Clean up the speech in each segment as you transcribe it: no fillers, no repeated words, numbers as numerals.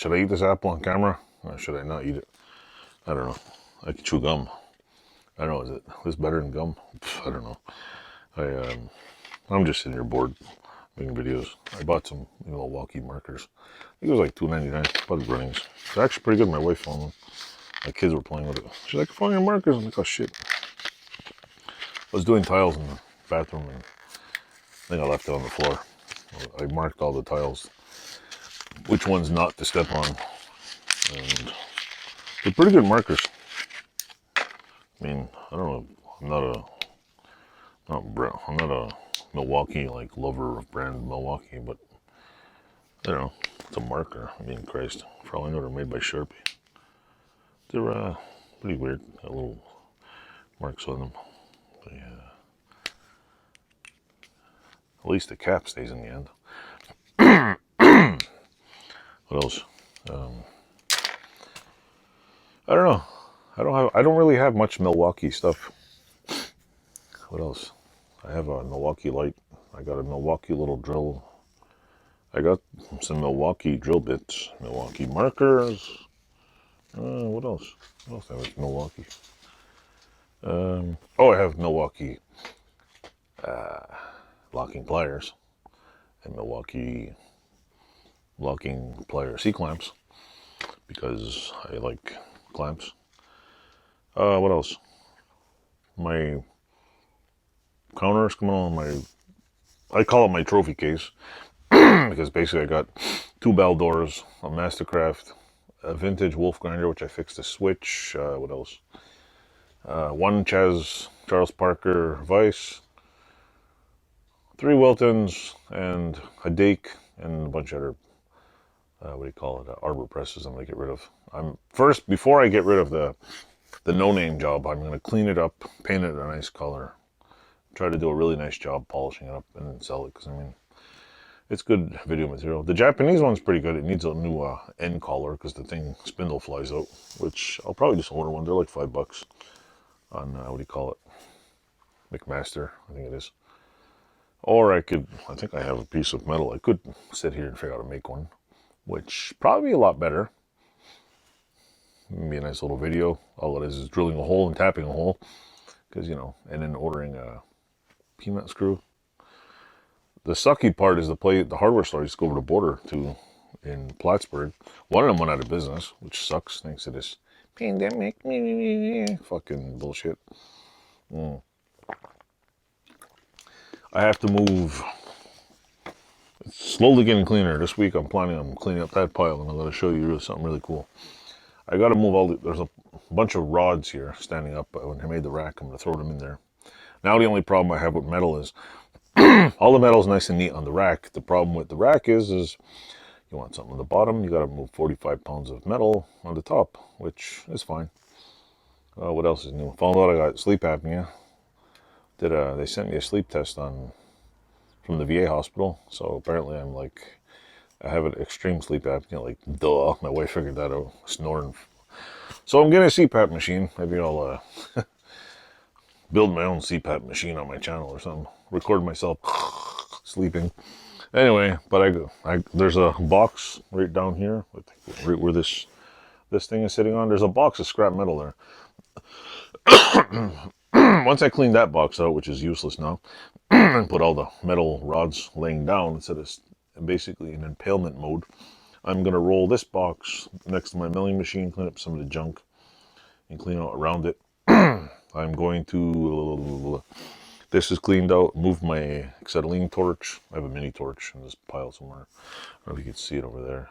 Should I eat this apple on camera? Or should I not eat it? I don't know. I can chew gum. I don't know, is this better than gum? I don't know. I'm just sitting here bored making videos. I bought some Milwaukee markers. I think it was like $2.99, Bud Runnings. It's actually pretty good. My wife found them. My kids were playing with it. She's like, I found your markers. I'm like, oh shit. I was doing tiles in the bathroom and I think I left it on the floor. I marked all the tiles, which ones not to step on. And they're pretty good markers. I mean, I don't know. I'm not a Milwaukee like lover of brand Milwaukee, but I don't know. It's a marker. I mean, Christ, for all I know, they're made by Sharpie. They're pretty weird. Got little marks on them. But, yeah. At least the cap stays in the end. What else? I don't know. I don't really have much Milwaukee stuff. What else? I have a Milwaukee light. I got a Milwaukee little drill. I got some Milwaukee drill bits, Milwaukee markers. What else? What else do I have with Milwaukee? Oh, I have Milwaukee locking pliers and Milwaukee locking plier C-clamps because I like clamps. What else? My counters coming on I call it my trophy case because basically I got 2 Baldors, a Mastercraft, a vintage wolf grinder which I fixed a switch. What else? 1 Charles Parker vise, 3 Wiltons, and a Dake, and a bunch of other arbor presses I'm gonna get rid of. Before I get rid of the no-name job, I'm gonna clean it up, paint it a nice color, try to do a really nice job polishing it up, and then sell it, because I mean, it's good video material. The Japanese one's pretty good. It needs a new end collar because the spindle flies out, which I'll probably just order one. They're like $5 on McMaster, I think it is. Or I think I have a piece of metal. I could sit here and figure out how to make one, which probably be a lot better. Maybe a nice little video. All it is drilling a hole and tapping a hole, because and then ordering a peanut screw. The sucky part is the hardware store I used to go over the border to in Plattsburgh. One of them went out of business, which sucks thanks to this pandemic. Fucking bullshit. I have to move. It's slowly getting cleaner. This week I'm planning on cleaning up that pile, and I'm going to show you something really cool. I got to move there's a bunch of rods here standing up. When I made the rack, I'm going to throw them in there. Now the only problem I have with metal is all the metal's nice and neat on the rack. The problem with the rack is you want something on the bottom, you got to move 45 pounds of metal on the top, which is fine. What else is new? Found out I got sleep apnea. They sent me a sleep test from the VA hospital. So apparently I have an extreme sleep apnea. Like, duh, my wife figured that out. Snoring. So I'm getting a CPAP machine. Maybe I'll build my own CPAP machine on my channel or something. Record myself sleeping. Anyway, but there's a box right down here, right where this thing is sitting on. There's a box of scrap metal there. Once I clean that box out, which is useless now, and put all the metal rods laying down instead of basically in impalement mode, I'm going to roll this box next to my milling machine, clean up some of the junk, and clean out around it. I'm going to, this is cleaned out, move my acetylene torch. I have a mini torch in this pile somewhere. I don't know if you can see it over there.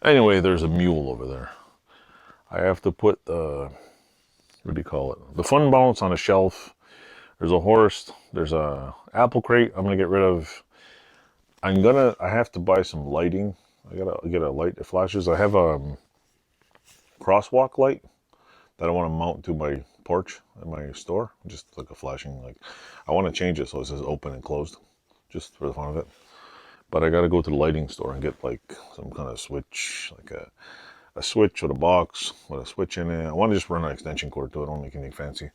Anyway, there's a mule over there. I have to put the fun balance on a shelf. There's a horse. There's a apple crate I'm gonna get rid of. I have to buy some lighting. I gotta get a light that flashes. I have a crosswalk light that I want to mount to my porch at my store. Just like a flashing, I want to change it so it says open and closed, just for the fun of it. But I gotta go to the lighting store and get some kind of switch, a switch with a box with a switch in it. I want to just run an extension cord to it, don't make anything fancy,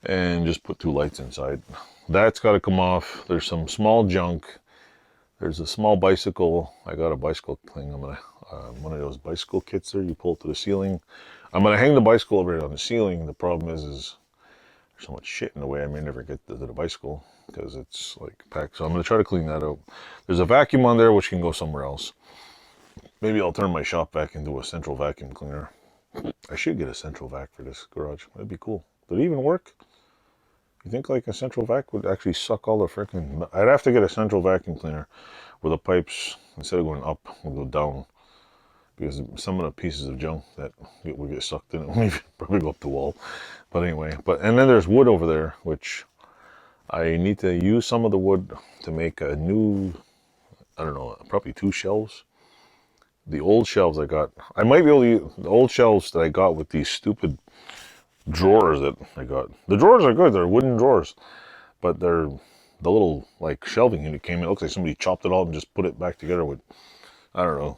and just put 2 lights inside. That's got to come off. There's some small junk. There's a small bicycle. I got a bicycle thing one of those bicycle kits there. You pull it to the ceiling. I'm going to hang the bicycle over here on the ceiling. The problem is there's so much shit in the way. I may never get to the bicycle because it's like packed. So I'm going to try to clean that out. There's a vacuum on there which can go somewhere else. Maybe I'll turn my shop vac into a central vacuum cleaner. I should get a central vac for this garage. That'd be cool. Did it even work? You think like a central vac would actually suck all the freaking... I'd have to get a central vacuum cleaner where the pipes, instead of going up, will go down. Because some of the pieces of junk that will get sucked in it will probably go up the wall. But anyway, and then there's wood over there, which I need to use some of the wood to make a new, I don't know, probably 2 shelves. The old shelves I got, I might be able to use the old shelves that I got with these stupid drawers that I got. The drawers are good, they're wooden drawers, but they're the little like shelving unit came in. It looks like somebody chopped it all and just put it back together with, I don't know,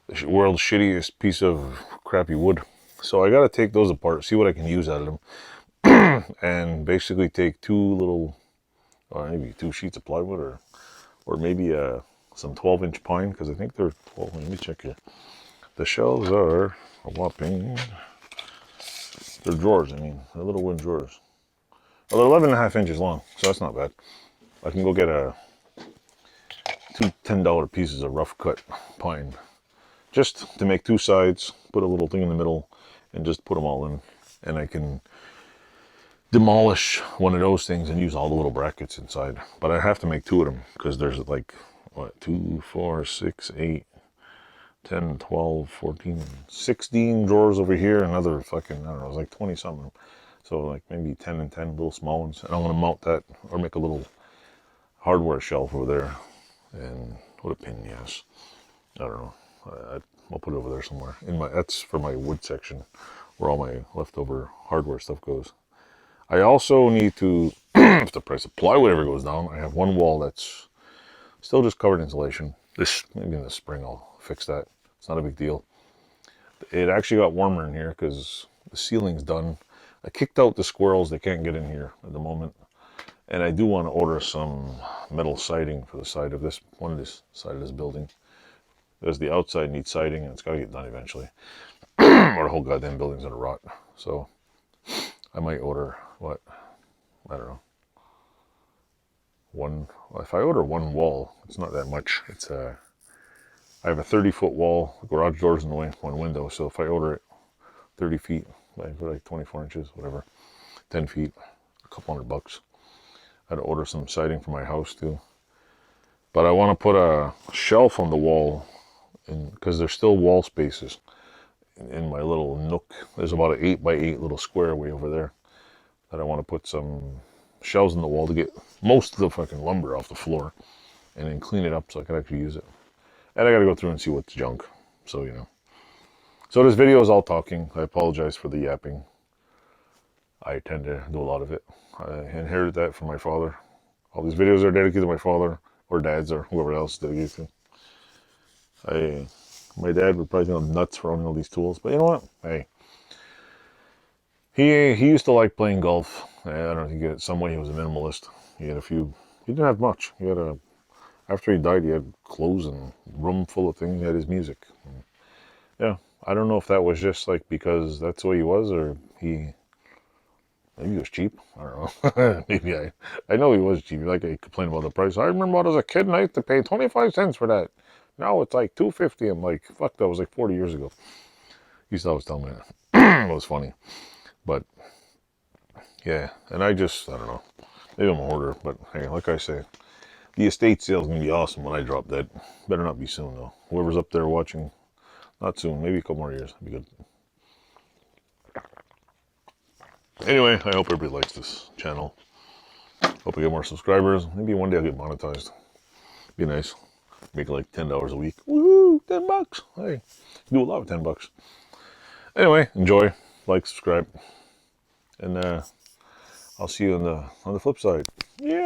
the world's shittiest piece of crappy wood. So I got to take those apart, see what I can use out of them, and basically take 2 little, or maybe 2 sheets of plywood, or maybe some 12-inch pine, because I think they're 12. Let me check here. The shelves are a whopping, they're drawers, I mean, they're little wooden drawers. Well, they're 11.5 inches long, so that's not bad. I can go get 2 $10 pieces of rough cut pine, just to make 2 sides, put a little thing in the middle, and just put them all in. And I can demolish one of those things and use all the little brackets inside. But I have to make 2 of them, because there's like, what, 2, 4, 6, 8, 10, 12, 14, 16 drawers over here. Another fucking, I don't know, it's like 20 something. So like maybe 10 and 10 little small ones. And I'm going to mount that, or make a little hardware shelf over there. And what a pain in the ass. I don't know. I'll put it over there somewhere. That's for my wood section, where all my leftover hardware stuff goes. I also need to, if the price of plywood ever goes down, I have one wall that's still just covered in insulation. Maybe in the spring I'll fix that. It's not a big deal. It actually got warmer in here because the ceiling's done. I kicked out the squirrels. They can't get in here at the moment. And I do want to order some metal siding for the side of this, side of this building. Because the outside needs siding and it's got to get done eventually. Or the whole goddamn building's gonna rot. So I might order, what? I don't know. If I order 1 wall, it's not that much. It's I have a 30-foot wall, garage doors in the way, 1 window. So if I order it 30 feet, like 24 inches, whatever, 10 feet, a couple $100. I'd order some siding for my house too. But I want to put a shelf on the wall, because there's still wall spaces in my little nook. There's about an 8x8 little square way over there that I want to put some shelves in the wall to get most of the fucking lumber off the floor, and then clean it up so I can actually use it. And I got to go through and see what's junk. So, you know. So this video is all talking. I apologize for the yapping. I tend to do a lot of it. I inherited that from my father. All these videos are dedicated to my father, or dad's, or whoever else is dedicated to. My dad would probably think I'm nuts for owning all these tools, but you know what? Hey, he used to like playing golf. I don't know, some way he was a minimalist. He didn't have much. After he died, he had clothes and room full of things. He had his music. And, yeah, I don't know if that was just like because that's the way he was, or maybe he was cheap. I don't know. Maybe I know he was cheap. Like, I complained about the price. I remember when I was a kid and I used to pay 25 cents for that. Now it's like $2.50. I'm like, fuck, that was like 40 years ago. He used to always tell me that. It was funny. But, yeah. And I don't know. Maybe I'm a hoarder. But, hey, like I say, the estate sale is going to be awesome when I drop dead. Better not be soon, though. Whoever's up there watching, not soon. Maybe a couple more years. That'd be good. Anyway, I hope everybody likes this channel. Hope I get more subscribers. Maybe one day I'll get monetized. Be nice. Make like $10 a week. Woohoo! $10. Hey, do a lot with $10. Anyway, enjoy, like, subscribe, and I'll see you on the flip side. Yeah.